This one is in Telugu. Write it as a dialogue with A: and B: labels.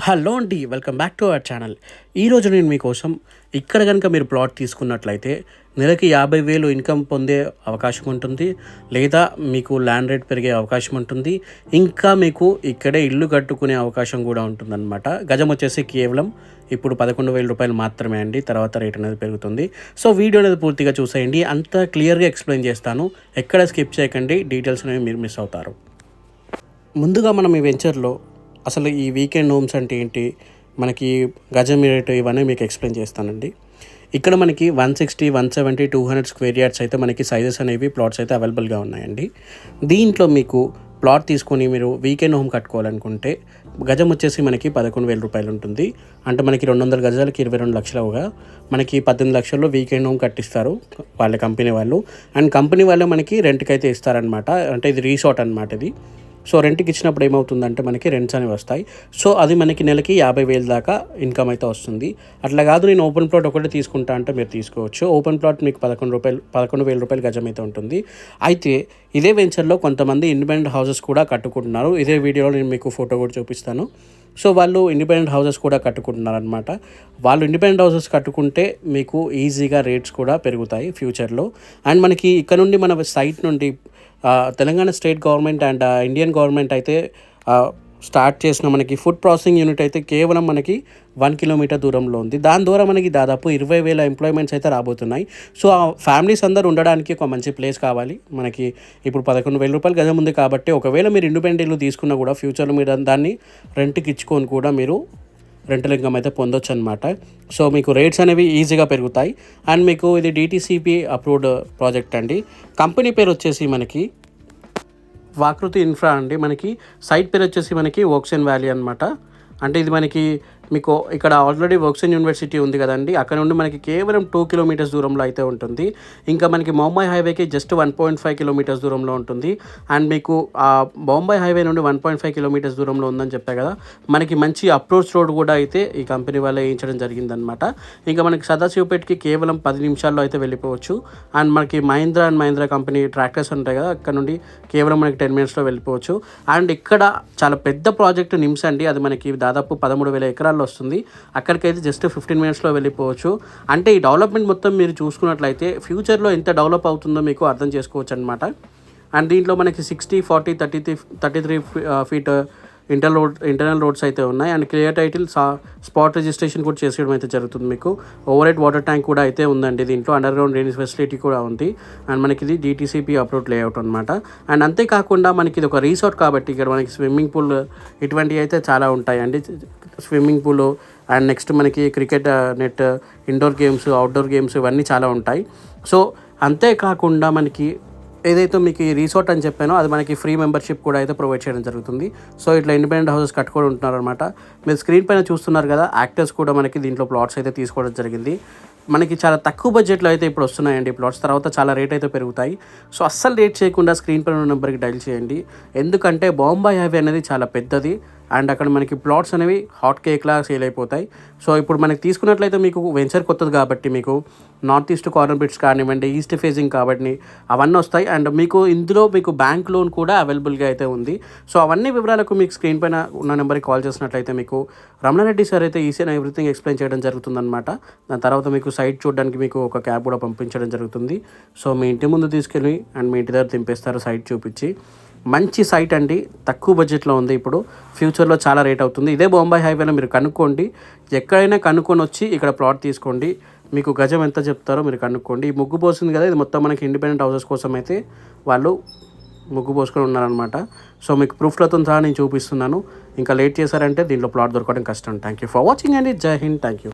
A: హలో అండి, welcome back to our channel. ఈరోజు నేను మీకోసం ఇక్కడ కనుక మీరు ప్లాట్ తీసుకున్నట్లయితే నెలకి 50,000 ఇన్కమ్ పొందే అవకాశం ఉంటుంది, లేదా మీకు ల్యాండ్ రేట్ పెరిగే అవకాశం ఉంటుంది, ఇంకా మీకు ఇక్కడే ఇల్లు కట్టుకునే అవకాశం కూడా ఉంటుందన్నమాట. గజం వచ్చేసి కేవలం ఇప్పుడు 11,000 రూపాయలు మాత్రమే అండి. తర్వాత రేట్ అనేది పెరుగుతుంది. సో వీడియో అనేది పూర్తిగా చూసేయండి, అంతా క్లియర్గా ఎక్స్ప్లెయిన్ చేస్తాను. ఎక్కడ స్కిప్ చేయకండి, డీటెయిల్స్ అనేవి మీరు మిస్ అవుతారు. ముందుగా మనం ఈ వెంచర్లో అసలు ఈ వీకెండ్ హోమ్స్ అంటే ఏంటి, మనకి గజం రేటు ఇవన్నీ మీకు ఎక్స్ప్లెయిన్ చేస్తానండి. ఇక్కడ మనకి 160, 170, 200 స్క్వేర్ యార్డ్స్ అయితే మనకి సైజెస్ అనేవి ప్లాట్స్ అయితే అవైలబుల్గా ఉన్నాయండి. దీంట్లో మీకు ప్లాట్ తీసుకొని మీరు వీకెండ్ హోమ్ కట్టుకోవాలనుకుంటే గజం వచ్చేసి మనకి 11,000 రూపాయలు ఉంటుంది. అంటే మనకి 200 గజాలకి 22 లక్షలుగా మనకి 18 లక్షల్లో వీకెండ్ హోమ్ కట్టిస్తారు వాళ్ళ కంపెనీ వాళ్ళు. అండ్ కంపెనీ వాళ్ళే మనకి రెంట్కి అయితే ఇస్తారనమాట. అంటే ఇది రీసార్ట్ అనమాట ఇది. సో రెంట్కి ఇచ్చినప్పుడు ఏమవుతుందంటే మనకి రెంట్స్ అనేవి వస్తాయి. సో అది మనకి నెలకి 50,000 దాకా ఇన్కమ్ అయితే వస్తుంది. అట్లా కాదు నేను ఓపెన్ ప్లాట్ ఒకటే తీసుకుంటా అంటే మీరు తీసుకోవచ్చు. ఓపెన్ ప్లాట్ మీకు 11,000 రూపాయలు గజం అయితే ఉంటుంది. అయితే ఇదే వెంచర్లో కొంతమంది ఇండిపెండెంట్ హౌసెస్ కూడా కట్టుకుంటున్నారు. ఇదే వీడియోలో నేను మీకు ఫోటో కూడా చూపిస్తాను. సో వాళ్ళు ఇండిపెండెంట్ హౌసెస్ కూడా కట్టుకుంటున్నారు అనమాట. వాళ్ళు ఇండిపెండెంట్ హౌసెస్ కట్టుకుంటే మీకు ఈజీగా రేట్స్ కూడా పెరుగుతాయి ఫ్యూచర్లో. అండ్ మనకి ఇక్కడ నుండి మన సైట్ నుండి Telangana state government and Indian government అయితే స్టార్ట్ చేసిన మనకి ఫుడ్ ప్రాసెసింగ్ యూనిట్ అయితే కేవలం మనకి 1 కిలోమీటర్ దూరంలో ఉంది. దాని ద్వారా మనకి దాదాపు 20,000 ఎంప్లాయ్మెంట్స్ అయితే రాబోతున్నాయి. సో ఆ ఫ్యామిలీస్ అందరూ ఉండడానికి ఒక మంచి ప్లేస్ కావాలి. మనకి ఇప్పుడు 11,000 రూపాయలు గజం ఉంది కాబట్టి ఒకవేళ మీరు ఇండిపెండెంట్ ఇల్లు తీసుకున్నా కూడా ఫ్యూచర్లో మీరు దాన్ని రెంట్కి ఇచ్చుకొని కూడా మీరు రెంటల్ ఇన్కమ్ అయితే పొందొచ్చు అనమాట. సో మీకు రేట్స్ అనేవి ఈజీగా పెరుగుతాయి. అండ్ మీకు ఇది డిటీసీపీ అప్రూవ్డ్ ప్రాజెక్ట్ అండి. కంపెనీ పేరు వచ్చేసి మనకి వాకృతి ఇన్ఫ్రా అండి. మనకి సైట్ పేరు వచ్చేసి మనకి ఓక్సెన్ వ్యాలీ అనమాట. అంటే ఇది మనకి మీకు ఇక్కడ ఆల్రెడీ ఓక్సెన్ యూనివర్సిటీ ఉంది కదండి, అక్కడ నుండి మనకి కేవలం 2 కిలోమీటర్స్ దూరంలో అయితే ఉంటుంది. ఇంకా మనకి ముంబై హైవేకి జస్ట్ 1.5 కిలోమీటర్స్ దూరంలో ఉంటుంది. అండ్ మీకు ఆ ముంబై హైవే నుండి 1.5 కిలోమీటర్స్ దూరంలో ఉందని చెప్పా కదా, మనకి మంచి అప్రోచ్ రోడ్ కూడా అయితే ఈ కంపెనీ వల్ల వేయించడం జరిగిందనమాట. ఇంకా మనకి సదాశివపేటకి కేవలం 10 నిమిషాల్లో అయితే వెళ్ళిపోవచ్చు. అండ్ మనకి Mahindra and Mahindra company tractors ఉంటాయి కదా, అక్కడ నుండి కేవలం మనకి 10 మినిట్స్లో వెళ్ళిపోవచ్చు. అండ్ ఇక్కడ చాలా పెద్ద ప్రాజెక్ట్ నిమ్స్ అండి, అది మనకి దాదాపు 13,000 ఎకరాల్లో వస్తుంది. అక్కడికైతే జస్ట్ 15 మినిట్స్లో వెళ్ళిపోవచ్చు. అంటే ఈ డెవలప్మెంట్ మొత్తం మీరు చూసుకున్నట్లయితే ఫ్యూచర్లో ఎంత డెవలప్ అవుతుందో మీకు అర్థం చేసుకోవచ్చు అనమాట. అండ్ దీంట్లో మనకి 60, 40, 33 ఫీట్ ఇంటర్నల్ రోడ్స్ అయితే ఉన్నాయి. And clear title spot registration కూడా చేసేయడం అయితే జరుగుతుంది. మీకు ఓవర్ హెడ్ వాటర్ ట్యాంక్ కూడా అయితే ఉందండి. దీంట్లో అండర్ గ్రౌండ్ డ్రైనేజ్ ఫెసిలిటీ కూడా ఉంది. అండ్ మనకి ఇది డిటీసీపీ అప్రూవ్డ్ లేఅవుట్ అనమాట. అండ్ అంతేకాకుండా మనకి ఇది ఒక రీసార్ట్ కాబట్టి ఇక్కడ మనకి స్విమ్మింగ్ పూల్ ఇటువంటివి అయితే చాలా ఉంటాయండి. స్విమ్మింగ్ పూల్ అండ్ నెక్స్ట్ మనకి cricket net, indoor games, outdoor games ఇవన్నీ చాలా ఉంటాయి. సో అంతేకాకుండా మనకి ఏదైతే మీకు ఈ రీసార్ట్ అని చెప్పానో అది మనకి ఫ్రీ మెంబర్షిప్ కూడా అయితే ప్రొవైడ్ చేయడం జరుగుతుంది. సో ఇట్లా ఇండిపెండెంట్ హౌసెస్ కట్టుకొని ఉంటున్నారు అనమాట. మీరు స్క్రీన్ పైన చూస్తున్నారు కదా, యాక్టర్స్ కూడా మనకి దీంట్లో ప్లాట్స్ అయితే తీసుకోవడం జరిగింది. మనకి చాలా తక్కువ బడ్జెట్లో అయితే ఇప్పుడు వస్తున్నాయండి ప్లాట్స్. తర్వాత చాలా రేట్ అయితే పెరుగుతాయి. సో అస్సలు రేట్ చేయకుండా స్క్రీన్ పైన నెంబర్కి డైల్ చేయండి. ఎందుకంటే బాంబే హైవే అనేది చాలా పెద్దది. అండ్ అక్కడ మనకి ప్లాట్స్ అనేవి హాట్ కేక్లా సేల్ అయిపోతాయి. సో ఇప్పుడు మనకి తీసుకున్నట్లయితే మీకు వెంచర్ కొత్తది కాబట్టి మీకు నార్త్ ఈస్ట్ కార్నర్ బిట్స్ కానివ్వండి, ఈస్ట్ ఫేసింగ్ కాబట్టి అవన్నీ వస్తాయి. అండ్ మీకు ఇందులో మీకు బ్యాంక్ లోన్ కూడా అవైలబుల్గా అయితే ఉంది. సో అవన్నీ వివరాలకు మీకు స్క్రీన్ పైన ఉన్న నెంబర్కి కాల్ చేసినట్లయితే మీకు రమణారెడ్డి సార్ అయితే ఈసీ అండ్ ఎవ్రీథింగ్ ఎక్స్ప్లెయిన్ చేయడం జరుగుతుందన్నమాట. దాని తర్వాత మీకు సైట్ చూడడానికి మీకు ఒక క్యాబ్ కూడా పంపించడం జరుగుతుంది. సో మీ ఇంటి ముందు తీసుకెళ్ళి అండ్ మీ ఇంటి దగ్గర దింపేస్తారు సైట్ చూపించి. మంచి సైట్ అండి, తక్కువ బడ్జెట్లో ఉంది. ఇప్పుడు ఫ్యూచర్లో చాలా రేట్ అవుతుంది. ఇదే బొంబాయి హైవేలో మీరు కనుక్కోండి, ఎక్కడైనా కనుక్కొని వచ్చి ఇక్కడ ప్లాట్ తీసుకోండి. మీకు గజం ఎంత చెప్తారో మీరు కనుక్కోండి. ఈ ముగ్గు పోసింది కదా, ఇది మొత్తం మనకి ఇండిపెండెంట్ హౌసెస్ కోసం అయితే వాళ్ళు ముగ్గు పోసుకొని ఉన్నారనమాట. సో మీకు ప్రూఫ్లతో సహా నేను చూపిస్తున్నాను. ఇంకా లేట్ చేశారంటే దీంట్లో ప్లాట్ దొరకడం కష్టం. థ్యాంక్ యూ ఫర్ వాచింగ్ అండి. జై హింద్. Thank you.